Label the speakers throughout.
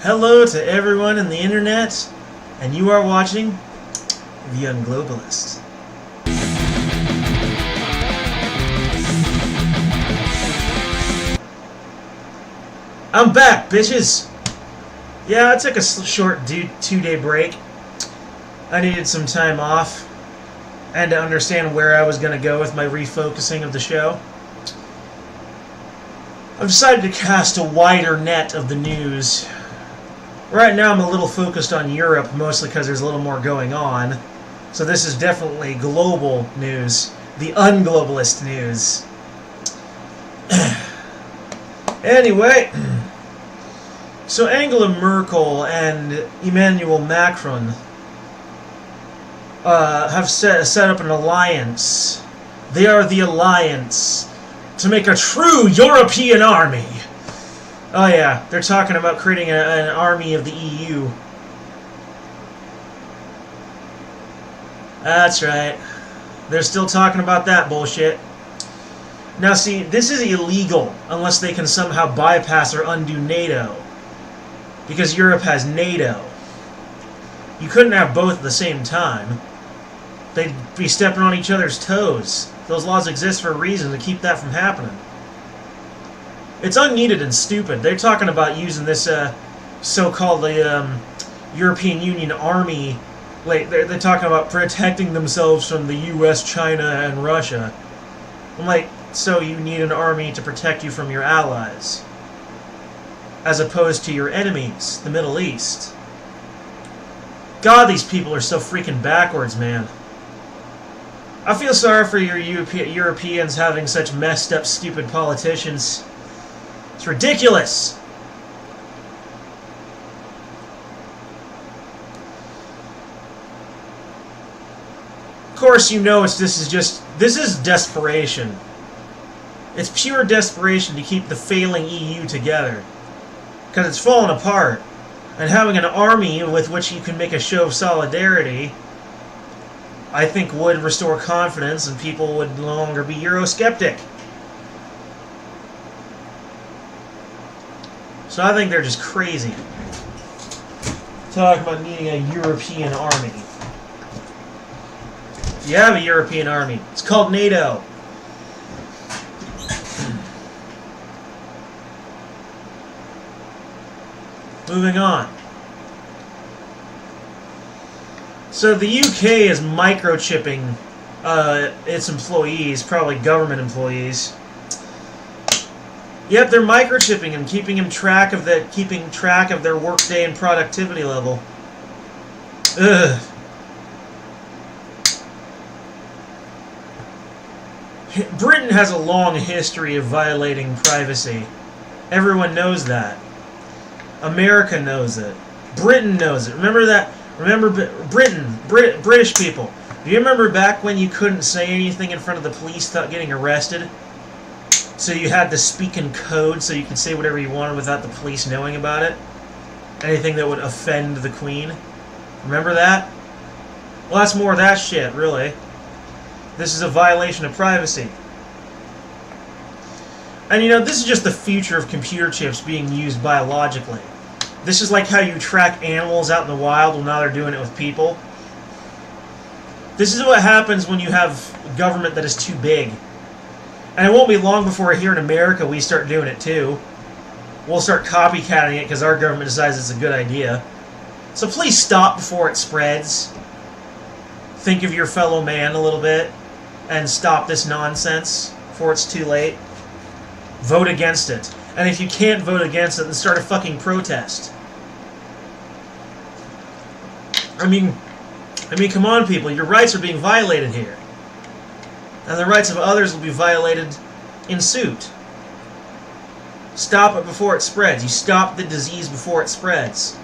Speaker 1: Hello to everyone in the internet, and you are watching The Young Globalist. I'm back, bitches! Yeah, I took a short 2-day break. I needed some time off, and to understand where I was going to go with my refocusing of the show. I've decided to cast a wider net of the news. Right now I'm a little focused on Europe, mostly because there's a little more going on. So this is definitely global news. The unglobalist news. Anyway, so Angela Merkel and Emmanuel Macron have set up an alliance. They are the alliance to make a true European army. Oh yeah, they're talking about creating an army of the EU. That's right. They're still talking about that bullshit. Now see, this is illegal unless they can somehow bypass or undo NATO. Because Europe has NATO. You couldn't have both at the same time. They'd be stepping on each other's toes. Those laws exist for a reason to keep that from happening. It's unneeded and stupid. They're talking about using this so-called European Union army. Like they're talking about protecting themselves from the U.S., China, and Russia. I'm like, so you need an army to protect you from your allies, as opposed to your enemies, the Middle East. God, these people are so freaking backwards, man. I feel sorry for your Europeans having such messed up, stupid politicians. It's ridiculous! Of course, you know this is desperation. It's pure desperation to keep the failing EU together. Because it's falling apart. And having an army with which you can make a show of solidarity, I think would restore confidence and people would no longer be Eurosceptic. So I think they're just crazy. Talking about needing a European army. You have a European army. It's called NATO. Moving on. So the UK is microchipping its employees, probably government employees. Yep, they're microchipping and keeping track of their workday and productivity level. Ugh. Britain has a long history of violating privacy. Everyone knows that. America knows it. Britain knows it. Remember that? Remember British people. Do you remember back when you couldn't say anything in front of the police without getting arrested? So you had to speak in code so you could say whatever you wanted without the police knowing about it? Anything that would offend the Queen? Remember that? Well, that's more of that shit, really. This is a violation of privacy. And you know, this is just the future of computer chips being used biologically. This is like how you track animals out in the wild, well now they're doing it with people. This is what happens when you have government that is too big. And it won't be long before here in America we start doing it too. We'll start copycatting it because our government decides it's a good idea. So please stop before it spreads. Think of your fellow man a little bit. And stop this nonsense before it's too late. Vote against it. And if you can't vote against it, then start a fucking protest. I mean, come on, people. Your rights are being violated here. And the rights of others will be violated in suit. Stop it before it spreads. You stop the disease before it spreads.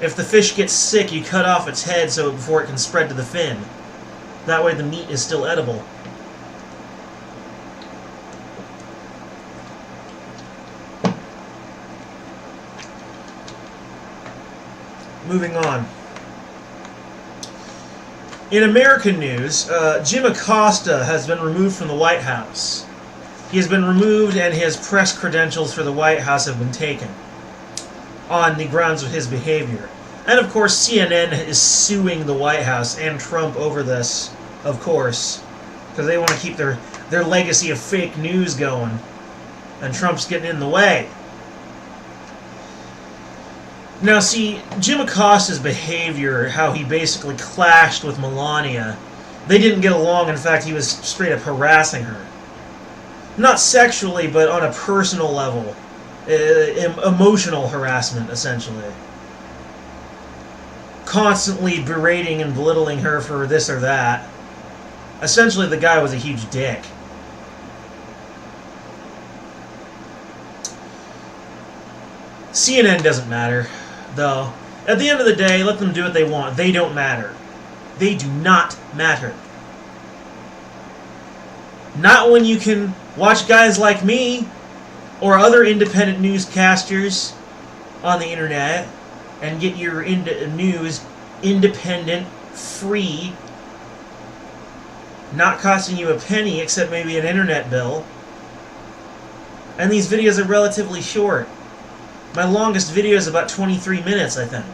Speaker 1: If the fish gets sick, you cut off its head before it can spread to the fin. That way the meat is still edible. Moving on. In American news, Jim Acosta has been removed from the White House. He has been removed and his press credentials for the White House have been taken. on the grounds of his behavior. And of course, CNN is suing the White House and Trump over this, of course, because they want to keep their legacy of fake news going. And Trump's getting in the way. Now, see, Jim Acosta's behavior, how he basically clashed with Melania, they didn't get along. In fact, he was straight up harassing her. Not sexually, but on a personal level. Emotional harassment, essentially. Constantly berating and belittling her for this or that. Essentially, the guy was a huge dick. CNN doesn't matter, though. At the end of the day, let them do what they want. They don't matter. They do not matter. Not when you can watch guys like me or other independent newscasters on the internet and get your news independent, free, not costing you a penny except maybe an internet bill. And these videos are relatively short. My longest video is about 23 minutes, I think.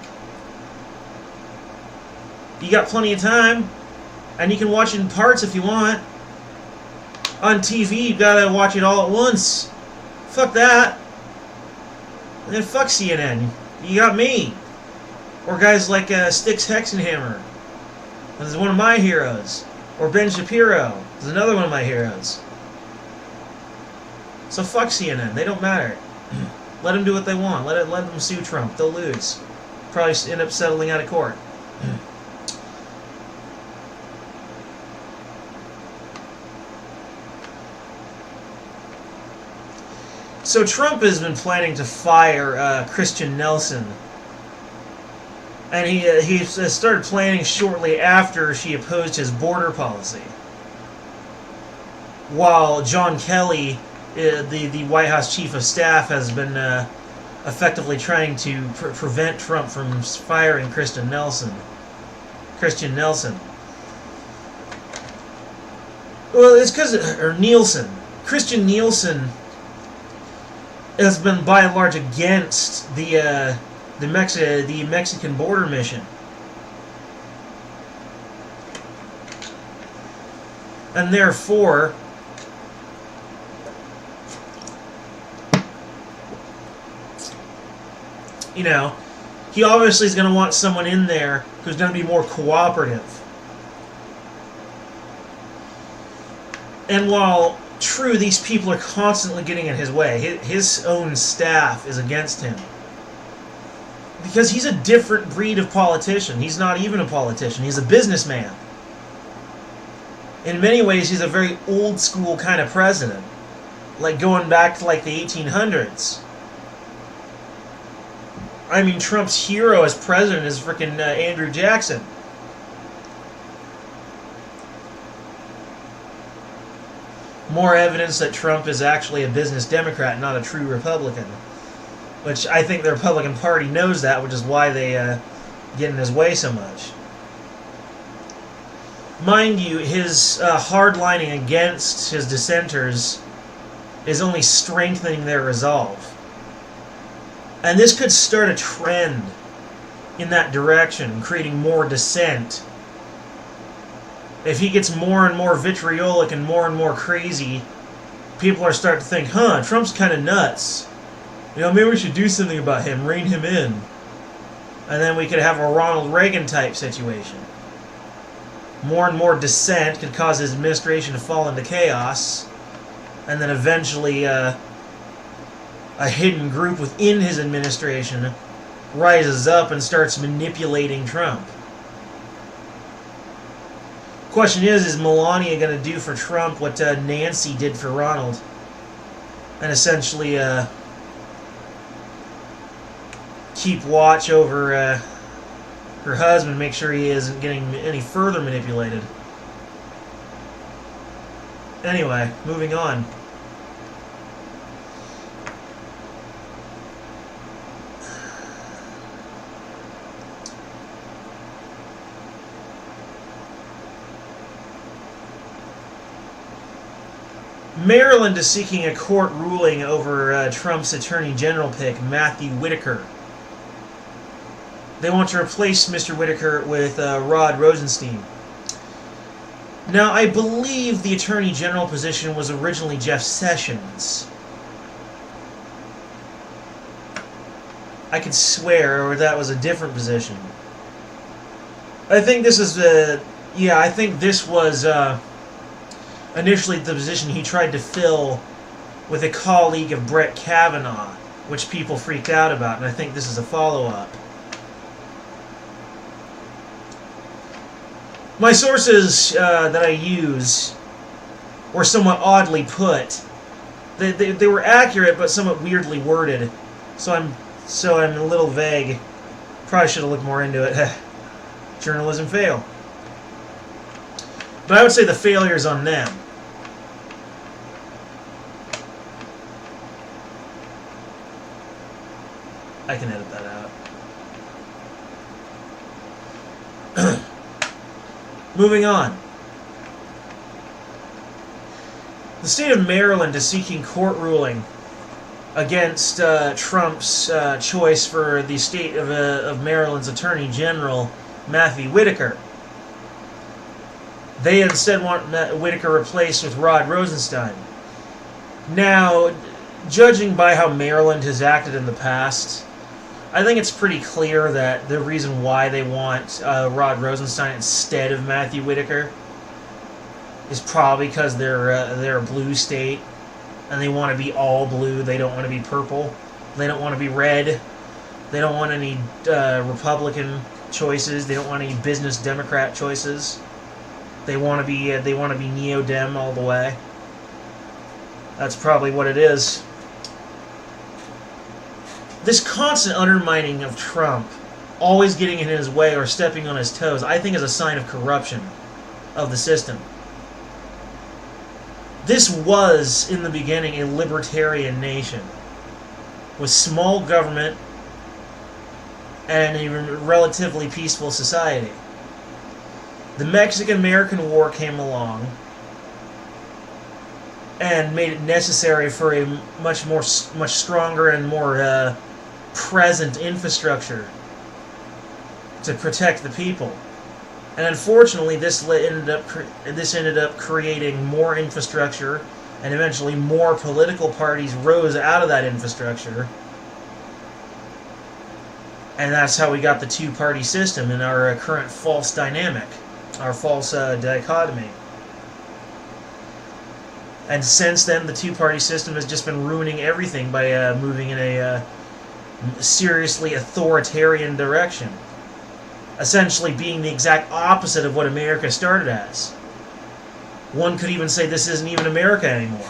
Speaker 1: You got plenty of time, and you can watch it in parts if you want. On TV, you gotta watch it all at once. Fuck that. And then fuck CNN. You got me. Or guys like Styx Hexenhammer. This is one of my heroes. Or Ben Shapiro. This is another one of my heroes. So fuck CNN. They don't matter. Let them do what they want. Let them sue Trump. They'll lose. Probably end up settling out of court. So Trump has been planning to fire Christian Nelson. And he started planning shortly after she opposed his border policy. While John Kelly, the White House Chief of Staff, has been effectively trying to prevent Trump from firing Christian Nelson. Well, it's because... Or Nielsen. Christian Nielsen has been by and large against the Mexican border mission. And therefore, you know, he obviously is going to want someone in there who's going to be more cooperative. And while true, these people are constantly getting in his way, his own staff is against him. Because he's a different breed of politician. He's not even a politician. He's a businessman. In many ways, he's a very old school kind of president. Like going back to like the 1800s. I mean, Trump's hero as president is frickin' Andrew Jackson. More evidence that Trump is actually a business Democrat, not a true Republican. Which I think the Republican Party knows that, which is why they get in his way so much. Mind you, his hardlining against his dissenters is only strengthening their resolve. And this could start a trend in that direction, creating more dissent. If he gets more and more vitriolic and more crazy, people are starting to think, huh, Trump's kind of nuts. You know, maybe we should do something about him, rein him in. And then we could have a Ronald Reagan type situation. More and more dissent could cause his administration to fall into chaos. And then eventually a hidden group within his administration rises up and starts manipulating Trump. Question is Melania going to do for Trump what Nancy did for Ronald? And essentially keep watch over her husband, make sure he isn't getting any further manipulated. Anyway, moving on. Maryland is seeking a court ruling over Trump's Attorney General pick, Matthew Whitaker. They want to replace Mr. Whitaker with Rod Rosenstein. Now, I believe the Attorney General position was originally Jeff Sessions. I could swear, or that was a different position. I think this is I think this was initially the position he tried to fill with a colleague of Brett Kavanaugh, which people freaked out about, and I think this is a follow-up. My sources that I use were somewhat oddly put. They were accurate, but somewhat weirdly worded. So I'm a little vague. Probably should have looked more into it. Journalism fail. But I would say the failure's on them. I can edit that out. Moving on. The state of Maryland is seeking court ruling against Trump's choice for the state of Maryland's Attorney General, Matthew Whitaker. They instead want Whitaker replaced with Rod Rosenstein. Now, judging by how Maryland has acted in the past, I think it's pretty clear that the reason why they want Rod Rosenstein instead of Matthew Whitaker is probably because they're a blue state and they want to be all blue. They don't want to be purple. They don't want to be red. They don't want any Republican choices. They don't want any business Democrat choices. They want to be neo-dem all the way. That's probably what it is. This constant undermining of Trump, always getting in his way or stepping on his toes, I think is a sign of corruption of the system. This was, in the beginning, a libertarian nation with small government and a relatively peaceful society. The Mexican-American War came along and made it necessary for a much stronger and more present infrastructure to protect the people. And unfortunately, this ended up creating more infrastructure, and eventually more political parties rose out of that infrastructure. And that's how we got the two-party system in our current false dynamic, our false dichotomy. And since then, the two-party system has just been ruining everything by moving in a seriously authoritarian direction. Essentially being the exact opposite of what America started as. One could even say this isn't even America anymore.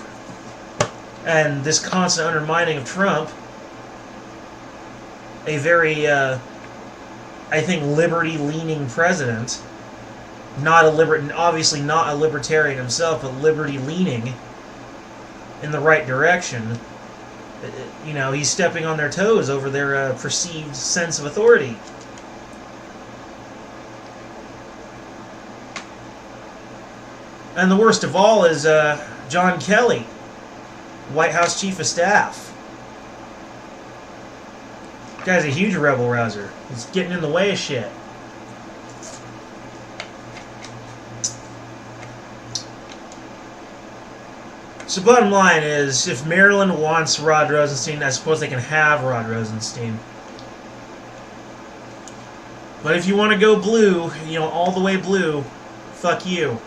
Speaker 1: And this constant undermining of Trump, a very, I think, liberty-leaning president, obviously not a libertarian himself, but liberty-leaning in the right direction. You know, he's stepping on their toes over their perceived sense of authority. And the worst of all is John Kelly, White House Chief of Staff. Guy's a huge rebel rouser. He's getting in the way of shit. So bottom line is, if Maryland wants Rod Rosenstein, I suppose they can have Rod Rosenstein. But if you want to go blue, you know, all the way blue, fuck you.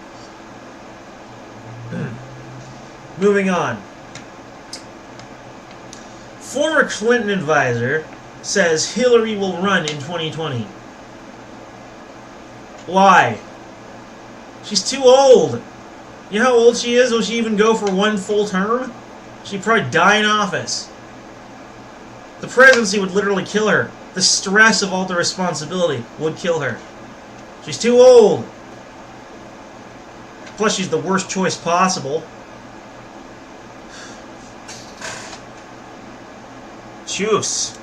Speaker 1: Moving on. Former Clinton advisor says Hillary will run in 2020. Why? She's too old. You know how old she is? Will she even go for one full term? She'd probably die in office. The presidency would literally kill her. The stress of all the responsibility would kill her. She's too old. Plus, she's the worst choice possible. Choose.